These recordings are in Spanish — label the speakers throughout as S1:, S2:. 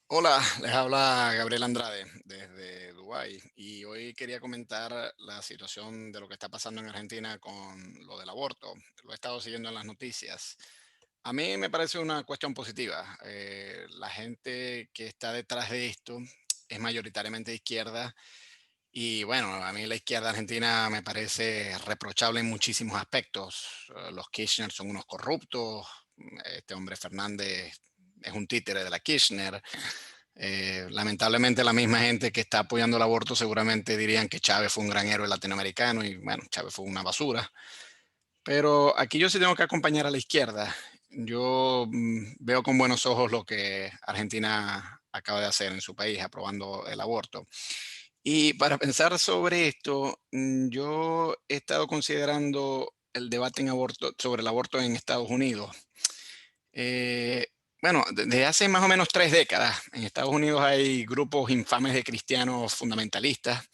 S1: Hola, les habla Gabriel Andrade desde Dubái y hoy quería comentar la situación de lo que está pasando en Argentina con lo del aborto. Lo he estado siguiendo en las noticias. A mí me parece una cuestión positiva. La gente que está detrás de esto es mayoritariamente de izquierda y bueno, a mí la izquierda argentina me parece reprochable en muchísimos aspectos. Los Kirchner son unos corruptos, este hombre Fernández es un títere de la Kirchner. Lamentablemente la misma gente que está apoyando el aborto seguramente dirían que Chávez fue un gran héroe latinoamericano y bueno, Chávez fue una basura. Pero aquí yo sí tengo que acompañar a la izquierda. Yo veo con buenos ojos lo que Argentina acaba de hacer en su país, aprobando el aborto. Y para pensar sobre esto, yo he estado considerando el debate sobre el aborto en Estados Unidos. Eh, bueno, desde hace más o menos 3 décadas, en Estados Unidos hay grupos infames de cristianos fundamentalistas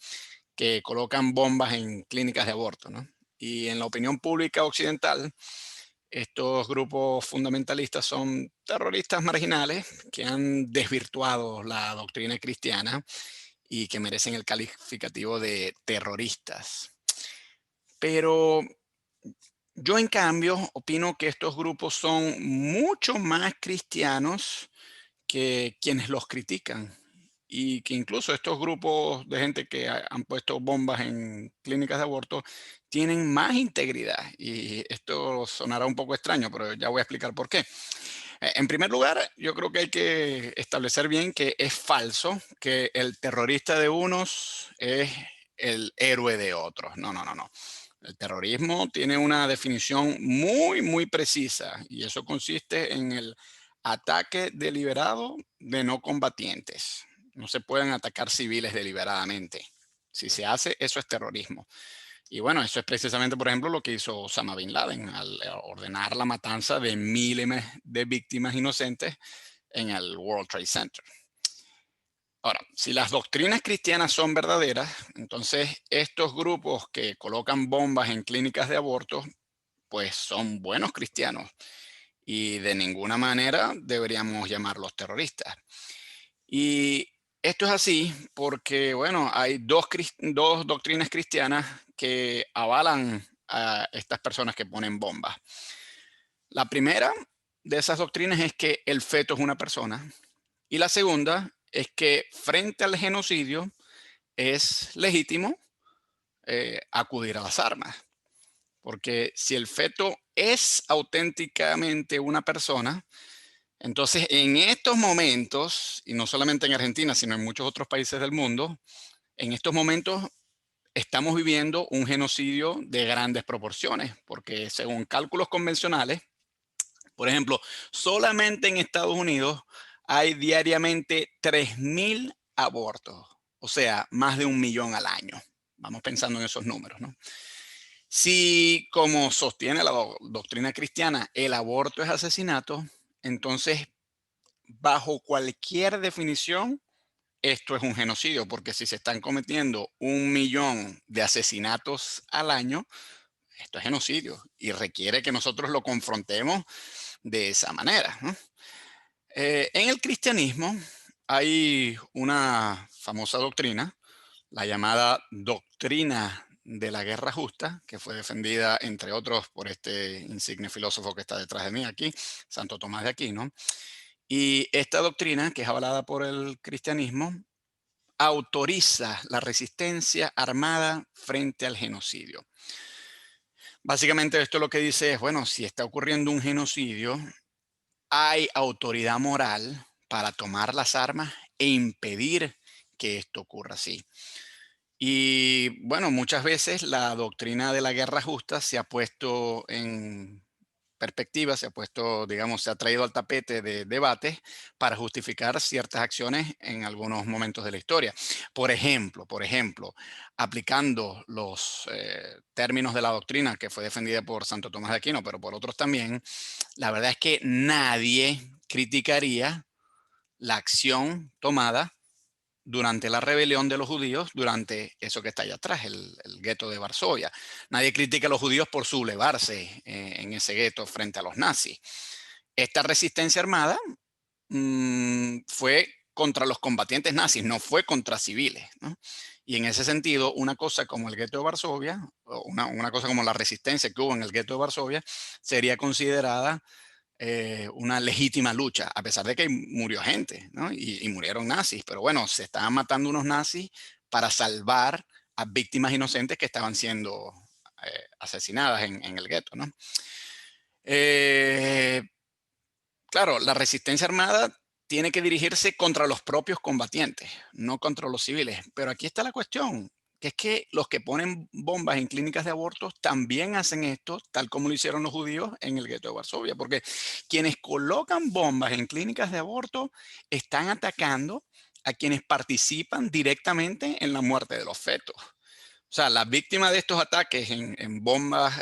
S1: que colocan bombas en clínicas de aborto, ¿no? Y en la opinión pública occidental, estos grupos fundamentalistas son terroristas marginales que han desvirtuado la doctrina cristiana y que merecen el calificativo de terroristas. Pero yo, en cambio, opino que estos grupos son mucho más cristianos que quienes los critican y que incluso estos grupos de gente que han puesto bombas en clínicas de aborto tienen más integridad. Y esto sonará un poco extraño, pero ya voy a explicar por qué. En primer lugar, yo creo que hay que establecer bien que es falso que el terrorista de unos es el héroe de otros. No, no, no, no. El terrorismo tiene una definición muy, muy precisa y eso consiste en el ataque deliberado de no combatientes. No se pueden atacar civiles deliberadamente. Si se hace, eso es terrorismo. Y bueno, eso es precisamente, por ejemplo, lo que hizo Osama Bin Laden al ordenar la matanza de miles de víctimas inocentes en el World Trade Center. Ahora, si las doctrinas cristianas son verdaderas, entonces estos grupos que colocan bombas en clínicas de aborto, pues son buenos cristianos y de ninguna manera deberíamos llamarlos terroristas. Y esto es así porque, bueno, hay dos doctrinas cristianas que avalan a estas personas que ponen bombas. La primera de esas doctrinas es que el feto es una persona y la segunda es que frente al genocidio es legítimo acudir a las armas. Porque si el feto es auténticamente una persona, entonces en estos momentos, y no solamente en Argentina, sino en muchos otros países del mundo, en estos momentos estamos viviendo un genocidio de grandes proporciones, porque según cálculos convencionales, por ejemplo, solamente en Estados Unidos hay diariamente 3.000 abortos, o sea, más de 1 millón al año. Vamos pensando en esos números, ¿no? Si, como sostiene la doctrina cristiana, el aborto es asesinato, entonces, bajo cualquier definición, esto es un genocidio, porque si se están cometiendo 1 millón de asesinatos al año, esto es genocidio y requiere que nosotros lo confrontemos de esa manera, ¿no? En el cristianismo hay una famosa doctrina, la llamada doctrina de la guerra justa, que fue defendida, entre otros, por este insigne filósofo que está detrás de mí aquí, Santo Tomás de Aquino. Y esta doctrina, que es avalada por el cristianismo, autoriza la resistencia armada frente al genocidio. Básicamente esto lo que dice es, bueno, si está ocurriendo un genocidio, hay autoridad moral para tomar las armas e impedir que esto ocurra así. Y bueno, muchas veces la doctrina de la guerra justa se ha puesto en perspectiva, se ha puesto, digamos, se ha traído al tapete de debate para justificar ciertas acciones en algunos momentos de la historia. Por ejemplo, aplicando los términos de la doctrina que fue defendida por Santo Tomás de Aquino, pero por otros también, la verdad es que nadie criticaría la acción tomada durante la rebelión de los judíos, durante eso que está allá atrás, el gueto de Varsovia. Nadie critica a los judíos por sublevarse en ese gueto frente a los nazis. Esta resistencia armada fue contra los combatientes nazis, no fue contra civiles, ¿no? Y en ese sentido, una cosa como el gueto de Varsovia, o una cosa como la resistencia que hubo en el gueto de Varsovia, sería considerada una legítima lucha, a pesar de que murió gente, ¿no? Y murieron nazis, pero bueno, se estaban matando unos nazis para salvar a víctimas inocentes que estaban siendo asesinadas en el gueto, ¿no? Eh, claro, la resistencia armada tiene que dirigirse contra los propios combatientes, no contra los civiles. Pero aquí está la cuestión, que es que los que ponen bombas en clínicas de abortos también hacen esto, tal como lo hicieron los judíos en el gueto de Varsovia, porque quienes colocan bombas en clínicas de aborto están atacando a quienes participan directamente en la muerte de los fetos. O sea, las víctimas de estos ataques en bombas,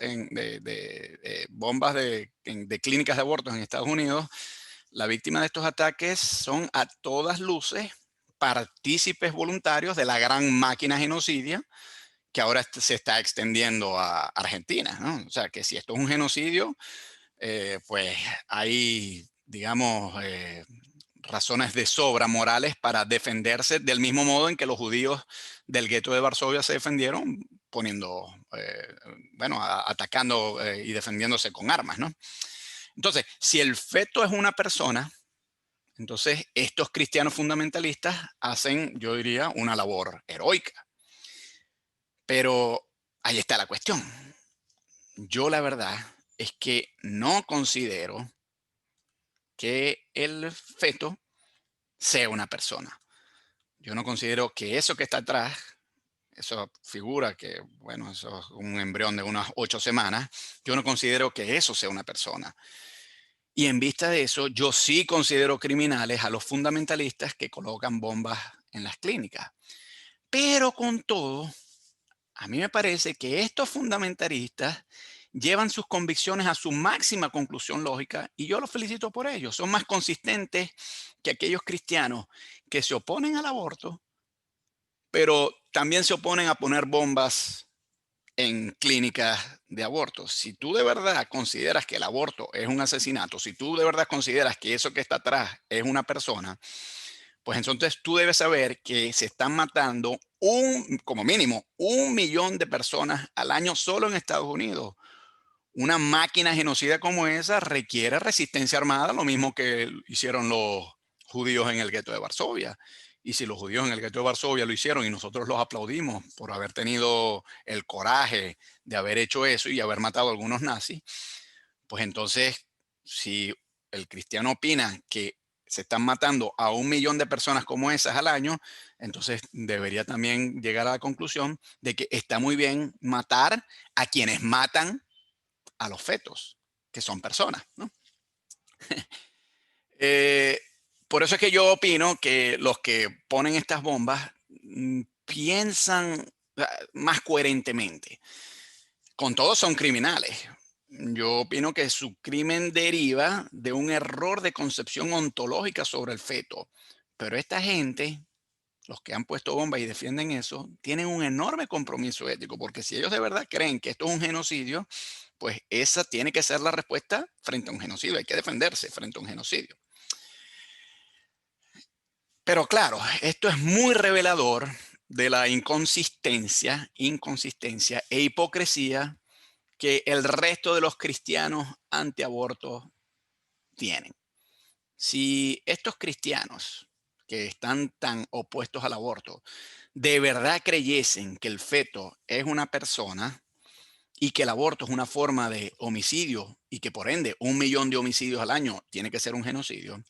S1: bombas de clínicas de abortos en Estados Unidos, la víctima de estos ataques son a todas luces partícipes voluntarios de la gran máquina genocidia que ahora se está extendiendo a Argentina, ¿no? O sea, que si esto es un genocidio, pues hay, digamos, razones de sobra morales para defenderse del mismo modo en que los judíos del gueto de Varsovia se defendieron poniendo, bueno, atacando y defendiéndose con armas, ¿no? Entonces, si el feto es una persona, entonces estos cristianos fundamentalistas hacen, yo diría, una labor heroica. Pero ahí está la cuestión. Yo la verdad es que no considero que el feto sea una persona. Yo no considero que eso que está atrás, esa figura que, bueno, eso es un embrión de unas 8 semanas, yo no considero que eso sea una persona. Y en vista de eso, yo sí considero criminales a los fundamentalistas que colocan bombas en las clínicas. Pero con todo, a mí me parece que estos fundamentalistas llevan sus convicciones a su máxima conclusión lógica y yo los felicito por ello. Son más consistentes que aquellos cristianos que se oponen al aborto, pero también se oponen a poner bombas en clínicas de aborto. Si tú de verdad consideras que el aborto es un asesinato, si tú de verdad consideras que eso que está atrás es una persona, pues entonces tú debes saber que se están matando como mínimo 1 millón de personas al año solo en Estados Unidos. Una máquina genocida como esa requiere resistencia armada, lo mismo que hicieron los judíos en el gueto de Varsovia. Y si los judíos en el gueto de Varsovia lo hicieron y nosotros los aplaudimos por haber tenido el coraje de haber hecho eso y haber matado a algunos nazis, pues entonces, si el cristiano opina que se están matando a 1 millón de personas como esas al año, entonces debería también llegar a la conclusión de que está muy bien matar a quienes matan a los fetos, que son personas, ¿no? Eh, por eso es que yo opino que los que ponen estas bombas piensan más coherentemente. Con todo son criminales. Yo opino que su crimen deriva de un error de concepción ontológica sobre el feto. Pero esta gente, los que han puesto bombas y defienden eso, tienen un enorme compromiso ético, porque si ellos de verdad creen que esto es un genocidio, pues esa tiene que ser la respuesta frente a un genocidio. Hay que defenderse frente a un genocidio. Pero claro, esto es muy revelador de la inconsistencia e hipocresía que el resto de los cristianos antiabortos tienen. Si estos cristianos que están tan opuestos al aborto de verdad creyesen que el feto es una persona y que el aborto es una forma de homicidio y que por ende 1 millón de homicidios al año tiene que ser un genocidio,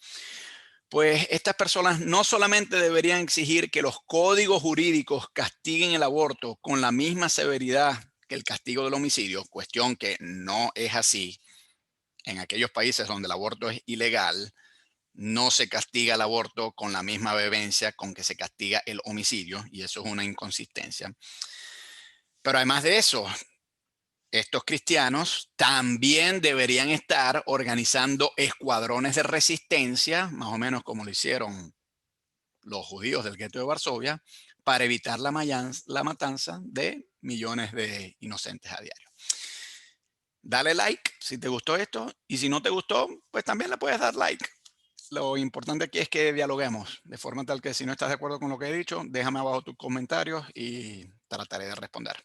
S1: pues estas personas no solamente deberían exigir que los códigos jurídicos castiguen el aborto con la misma severidad que el castigo del homicidio, cuestión que no es así. En aquellos países donde el aborto es ilegal, no se castiga el aborto con la misma vehemencia con que se castiga el homicidio, y eso es una inconsistencia. Pero además de eso, estos cristianos también deberían estar organizando escuadrones de resistencia, más o menos como lo hicieron los judíos del gueto de Varsovia, para evitar la matanza de millones de inocentes a diario. Dale like si te gustó esto y si no te gustó, pues también le puedes dar like. Lo importante aquí es que dialoguemos, de forma tal que si no estás de acuerdo con lo que he dicho, déjame abajo tus comentarios y trataré de responder.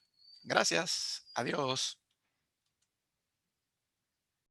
S1: Gracias. Adiós.